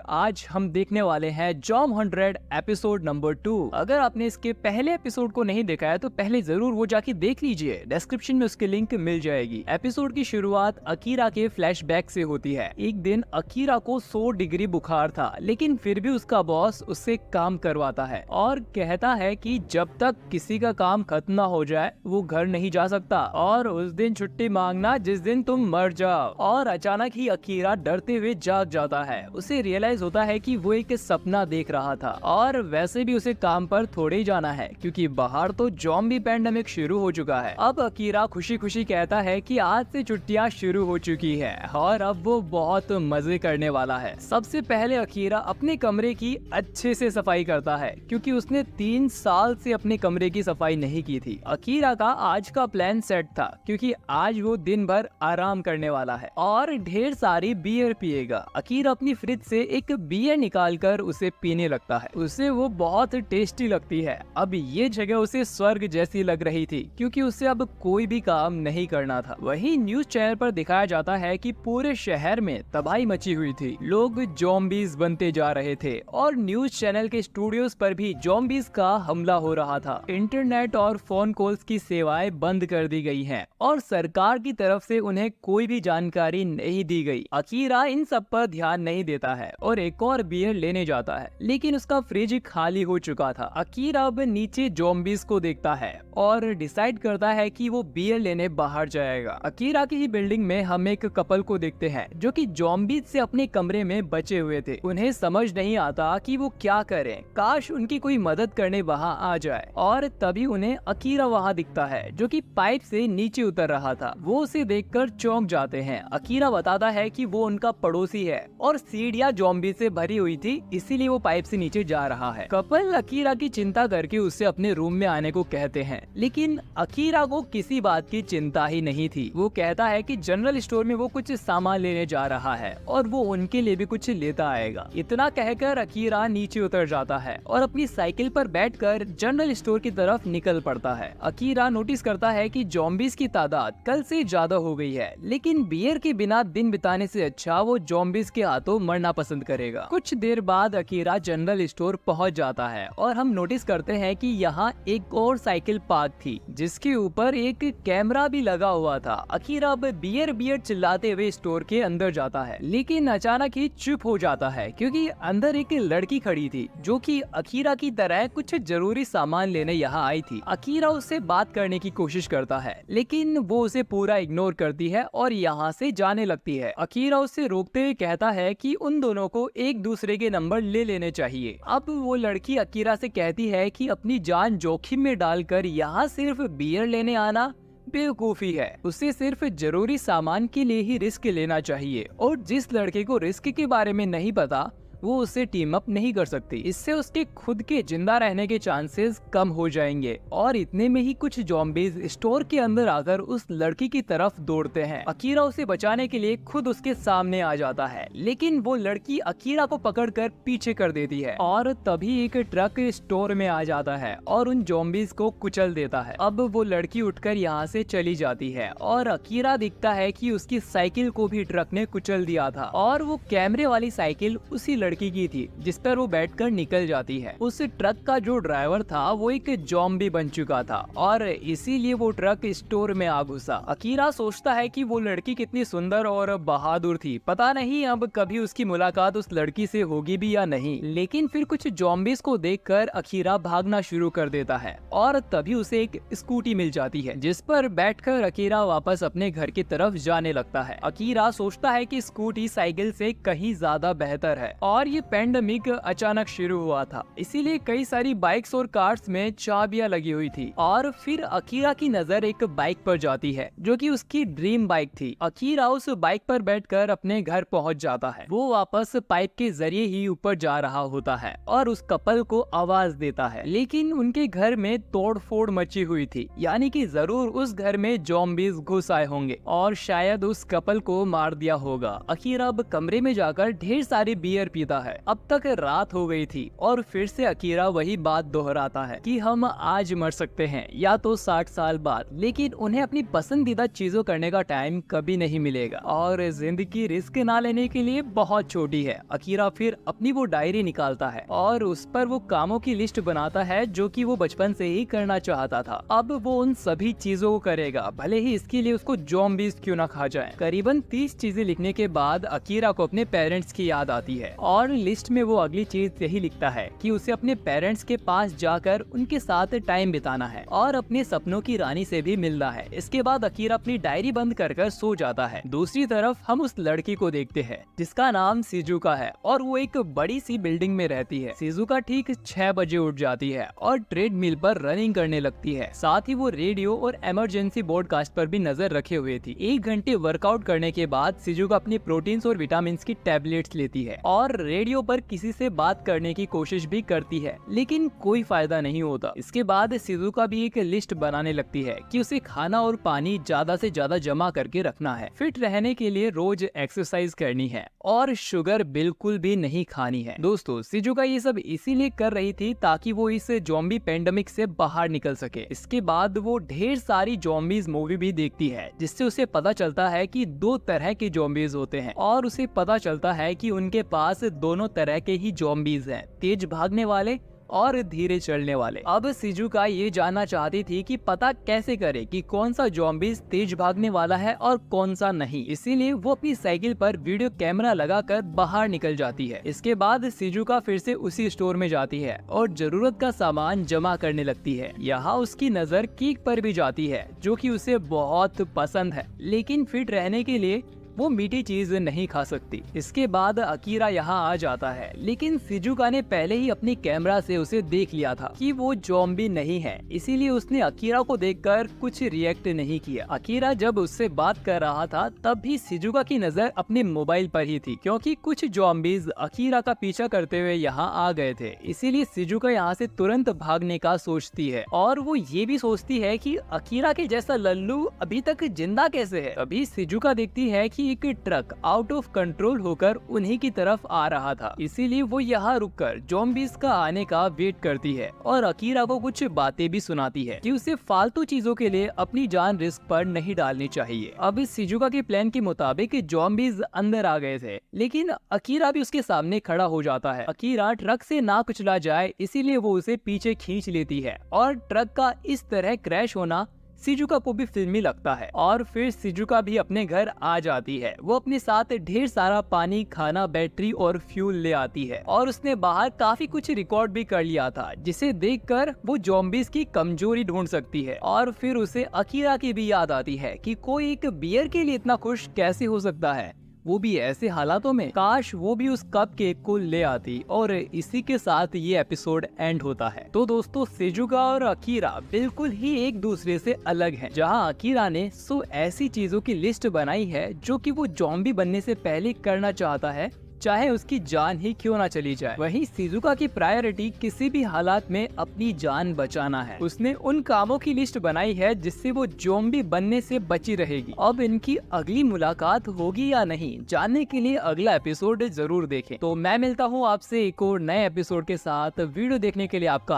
आज हम देखने वाले हैं जॉम 100 एपिसोड नंबर 2। अगर आपने इसके पहले एपिसोड को नहीं देखा है तो पहले जरूर वो जाके देख लीजिए, डिस्क्रिप्शन में उसकी लिंक मिल जाएगी। एपिसोड की शुरुआत अकीरा के फ्लैशबैक से होती है। एक दिन अकीरा को 100 डिग्री बुखार था, लेकिन फिर भी उसका बॉस उससे काम करवाता है और कहता है कि जब तक किसी का काम खत्म ना हो जाए वो घर नहीं जा सकता और उस दिन छुट्टी मांगना जिस दिन तुम मर जाओ। और अचानक ही अकीरा डरते हुए जाग जाता है। उसे रियलाइज होता है कि वो एक सपना देख रहा था और वैसे भी उसे काम पर थोड़े ही जाना है क्योंकि बाहर तो ज़ॉम्बी पैंडेमिक शुरू हो चुका है। अब अकीरा खुशी खुशी कहता है कि आज से छुट्टियां शुरू हो चुकी है और अब वो बहुत मजे करने वाला है। सबसे पहले अकीरा अपने कमरे की अच्छे से सफाई करता है क्योंकि उसने 3 साल से अपने कमरे की सफाई नहीं की थी। अकीरा का आज का प्लान सेट था क्योंकि आज वो दिन भर आराम करने वाला है और ढेर सारी बियर पिएगा। अकीरा अपनी फ्रिज से एक बियर निकालकर उसे पीने लगता है। उसे वो बहुत टेस्टी लगती है। अब ये जगह उसे स्वर्ग जैसी लग रही थी क्योंकि उसे अब कोई भी काम नहीं करना था। वहीं न्यूज चैनल पर दिखाया जाता है कि पूरे शहर में तबाही मची हुई थी। लोग ज़ॉम्बीज बनते जा रहे थे और न्यूज चैनल के स्टूडियोज पर भी ज़ॉम्बीज का हमला हो रहा था। इंटरनेट और फोन कॉल्स की सेवाएं बंद कर दी गई हैं और सरकार की तरफ से उन्हें कोई भी जानकारी नहीं दी गई। अकीरा इन सब पर ध्यान नहीं देता है और एक और बियर लेने जाता है, लेकिन उसका फ्रिज खाली हो चुका था। अकीरा अब नीचे ज़ॉम्बीज को देखता है और डिसाइड करता है कि वो बियर लेने बाहर जाएगा। अकीरा की ही बिल्डिंग में हम एक कपल को देखते हैं जो कि ज़ॉम्बीज से अपने कमरे में बचे हुए थे। उन्हें समझ नहीं आता कि वो क्या करें, काश उनकी कोई मदद करने वहाँ आ जाए। और तभी उन्हें अकीरा वहाँ दिखता है जो कि पाइप से नीचे उतर रहा था। वो उसे देखकर चौंक जाते हैं। अकीरा बताता है कि वो उनका पड़ोसी है और सीढ़ियां ज़ॉम्बी से भरी हुई थी, इसीलिए वो पाइप से नीचे जा रहा है। कपल अकीरा की चिंता करके उसे अपने रूम में आने को कहते हैं, लेकिन अकीरा को किसी बात की चिंता ही नहीं थी। वो कहता है कि जनरल स्टोर में वो कुछ सामान लेने जा रहा है और वो उनके लिए भी कुछ लेता आएगा। इतना कहकर अकीरा नीचे उतर जाता है और अपनी साइकिल पर बैठकर जनरल स्टोर की तरफ निकल पड़ता है। अकीरा नोटिस करता है कि ज़ॉम्बीज की तादाद कल से ज्यादा हो गई है, लेकिन बियर के बिना दिन बिताने से अच्छा वो ज़ॉम्बीज के हाथों मरना पसंद करेगा। कुछ देर बाद अकीरा जनरल स्टोर पहुंच जाता है और हम नोटिस करते हैं कि यहाँ एक और साइकिल पार्क थी जिसके ऊपर एक कैमरा भी लगा हुआ था। अकीरा अब बियर बियर चिल्लाते हुए स्टोर के अंदर जाता है, लेकिन अचानक ही चुप हो जाता है क्योंकि अंदर एक लड़की खड़ी थी जो कि अकीरा की तरह कुछ जरूरी सामान लेने यहाँ आई थी। अकीरा उससे बात करने की कोशिश करता है, लेकिन वो उसे पूरा इग्नोर करती है और यहाँ से जाने लगती है। अकीरा उसे रोकते हुए कहता है कि उन दोनों को एक दूसरे के नंबर ले लेने चाहिए। अब वो लड़की अकीरा से कहती है कि अपनी जान जोखिम में डालकर यहाँ सिर्फ बियर लेने आना बेवकूफी है। उसे सिर्फ जरूरी सामान के लिए ही रिस्क लेना चाहिए और जिस लड़के को रिस्क के बारे में नहीं पता वो उससे टीम अप नहीं कर सकती। इससे उसके खुद के जिंदा रहने के चांसेस कम हो जाएंगे। और इतने में ही कुछ ज़ॉम्बीज स्टोर के अंदर आकर उस लड़की की तरफ दौड़ते हैं। अकीरा उसे बचाने के लिए खुद उसके सामने आ जाता है, लेकिन वो लड़की अकीरा को पकड़कर पीछे कर देती है और तभी एक ट्रक स्टोर में आ जाता है और उन ज़ॉम्बीज को कुचल देता है। अब वो लड़की उठकर यहाँ से चली जाती है और अकीरा दिखता है कि उसकी साइकिल को भी ट्रक ने कुचल दिया था और वो कैमरे वाली साइकिल उसी लड़की की थी जिस पर वो बैठकर निकल जाती है। उस ट्रक का जो ड्राइवर था वो एक ज़ॉम्बी बन चुका था और इसीलिए वो ट्रक स्टोर में आ घुसा। अकीरा सोचता है कि वो लड़की कितनी सुंदर और बहादुर थी, पता नहीं अब कभी उसकी मुलाकात उस लड़की से होगी भी या नहीं। लेकिन फिर कुछ ज़ॉम्बीज को देखकर अकीरा भागना शुरू कर देता है और तभी उसे एक स्कूटी मिल जाती है जिस पर बैठकर अकीरा वापस अपने घर की तरफ जाने लगता है। अकीरा सोचता है कि स्कूटी साइकिल से कहीं ज्यादा बेहतर है और ये पैंडेमिक अचानक शुरू हुआ था, इसीलिए कई सारी बाइक्स और कार्स में चाबियां लगी हुई थी। और फिर अकीरा की नजर एक बाइक पर जाती है जो कि उसकी ड्रीम बाइक थी। अकीरा उस बाइक पर बैठकर अपने घर पहुंच जाता है। वो वापस पाइप के जरिए ही ऊपर जा रहा होता है और उस कपल को आवाज देता है, लेकिन उनके घर में तोड़फोड़ मची हुई थी, यानी कि जरूर उस घर में ज़ॉम्बीज घुस आए होंगे और शायद उस कपल को मार दिया होगा। अकीरा अब कमरे में जाकर ढेर सारी बियर पीता पसंदीदा है। अब तक रात हो गई थी और फिर से अकीरा वही बात दोहराता है कि हम आज मर सकते हैं या तो 60 साल बाद, लेकिन उन्हें अपनी पसंदीदा चीजों करने का टाइम कभी नहीं मिलेगा और जिंदगी रिस्क ना लेने के लिए बहुत छोटी है। अकीरा फिर अपनी वो डायरी निकालता है और उस पर वो कामों की लिस्ट बनाता है जो कि वो बचपन से ही करना चाहता था। अब वो उन सभी चीजों को करेगा, भले ही इसके लिए उसको ज़ॉम्बीज़ क्यों ना खा जाए। करीबन 30 चीजें लिखने के बाद अकीरा को अपने पेरेंट्स की याद आती है और लिस्ट में वो अगली चीज यही लिखता है कि उसे अपने पेरेंट्स के पास जाकर उनके साथ टाइम बिताना है और अपने सपनों की रानी से भी मिलना है। इसके बाद अकीरा अपनी डायरी बंद कर सो जाता है। दूसरी तरफ हम उस लड़की को देखते हैं जिसका नाम शिजुका है और वो एक बड़ी सी बिल्डिंग में रहती है। शिजुका ठीक 6 बजे उठ जाती है और ट्रेडमिल पर रनिंग करने लगती है। साथ ही वो रेडियो और इमरजेंसी ब्रॉडकास्ट पर भी नजर रखे हुए थी। 1 घंटे वर्कआउट करने के बाद शिजुका अपनी प्रोटीन्स और विटामिन्स की टैबलेट्स लेती है और रेडियो पर किसी से बात करने की कोशिश भी करती है, लेकिन कोई फायदा नहीं होता। इसके बाद शिजुका भी एक लिस्ट बनाने लगती है कि उसे खाना और पानी ज्यादा से ज्यादा जमा करके रखना है, फिट रहने के लिए रोज एक्सरसाइज करनी है और शुगर बिल्कुल भी नहीं खानी है। दोस्तों, शिजुका ये सब इसीलिए कर रही थी ताकि वो इस ज़ॉम्बी पेंडेमिक से बाहर निकल सके। इसके बाद वो ढेर सारी ज़ॉम्बीज मूवी भी देखती है जिससे उसे पता चलता है कि 2 तरह के ज़ॉम्बीज होते हैं और उसे पता चलता है कि उनके पास दोनों तरह के ही ज़ॉम्बीज हैं, तेज भागने वाले और धीरे चलने वाले। अब शिजुका ये जानना चाहती थी कि पता कैसे करे कि कौन सा ज़ॉम्बीज तेज भागने वाला है और कौन सा नहीं। इसीलिए वो अपनी साइकिल पर वीडियो कैमरा लगाकर बाहर निकल जाती है। इसके बाद शिजुका फिर से उसी स्टोर में जाती है और जरूरत का सामान जमा करने लगती है। यहाँ उसकी नजर केक पर भी जाती है जो कि उसे बहुत पसंद है, लेकिन फिट रहने के लिए वो मीठी चीज नहीं खा सकती। इसके बाद अकीरा यहाँ आ जाता है, लेकिन शिजुका ने पहले ही अपनी कैमरा से उसे देख लिया था कि वो ज़ॉम्बी नहीं है, इसीलिए उसने अकीरा को देखकर कुछ रिएक्ट नहीं किया। अकीरा जब उससे बात कर रहा था तब भी शिजुका की नजर अपने मोबाइल पर ही थी, क्योंकि कुछ ज़ॉम्बीज अकीरा का पीछा करते हुए यहाँ आ गए थे। इसीलिए शिजुका यहाँ से तुरंत भागने का सोचती है और वो ये भी सोचती है कि अकीरा के जैसा लल्लू अभी तक जिंदा कैसे है। अभी शिजुका देखती है कि एक ट्रक आउट ऑफ कंट्रोल होकर उन्हीं की तरफ आ रहा था, इसीलिए वो यहाँ रुककर ज़ॉम्बीज का आने का वेट करती है और अकीरा को कुछ बातें भी सुनाती है कि उसे फालतू चीजों के लिए अपनी जान रिस्क पर नहीं डालनी चाहिए। अब इस शिजुका के प्लान के मुताबिक ज़ॉम्बीज अंदर आ गए थे, लेकिन अकीरा भी उसके सामने खड़ा हो जाता है। अकीरा ट्रक से ना कुचला जाए इसीलिए वो उसे पीछे खींच लेती है और ट्रक का इस तरह क्रैश होना शिजुका को भी फिल्मी लगता है और फिर शिजुका भी अपने घर आ जाती है। वो अपने साथ ढेर सारा पानी, खाना, बैटरी और फ्यूल ले आती है और उसने बाहर काफी कुछ रिकॉर्ड भी कर लिया था जिसे देखकर वो ज़ॉम्बीज की कमजोरी ढूंढ सकती है। और फिर उसे अकीरा की भी याद आती है कि कोई एक बियर के लिए इतना खुश कैसे हो सकता है, वो भी ऐसे हालातों में। काश वो भी उस कप केक को ले आती। और इसी के साथ ये एपिसोड एंड होता है। तो दोस्तों, शिजुका और अकीरा बिल्कुल ही एक दूसरे से अलग हैं। जहां अकीरा ने 100 ऐसी चीजों की लिस्ट बनाई है जो कि वो ज़ॉम्बी बनने से पहले करना चाहता है, चाहे उसकी जान ही क्यों ना चली जाए। वहीं शिजुका की प्रायोरिटी किसी भी हालात में अपनी जान बचाना है। उसने उन कामों की लिस्ट बनाई है जिससे वो ज़ॉम्बी बनने से बची रहेगी। अब इनकी अगली मुलाकात होगी या नहीं, जानने के लिए अगला एपिसोड जरूर देखें। तो मैं मिलता हूँ आपसे एक और नए एपिसोड के साथ। वीडियो देखने के लिए आपका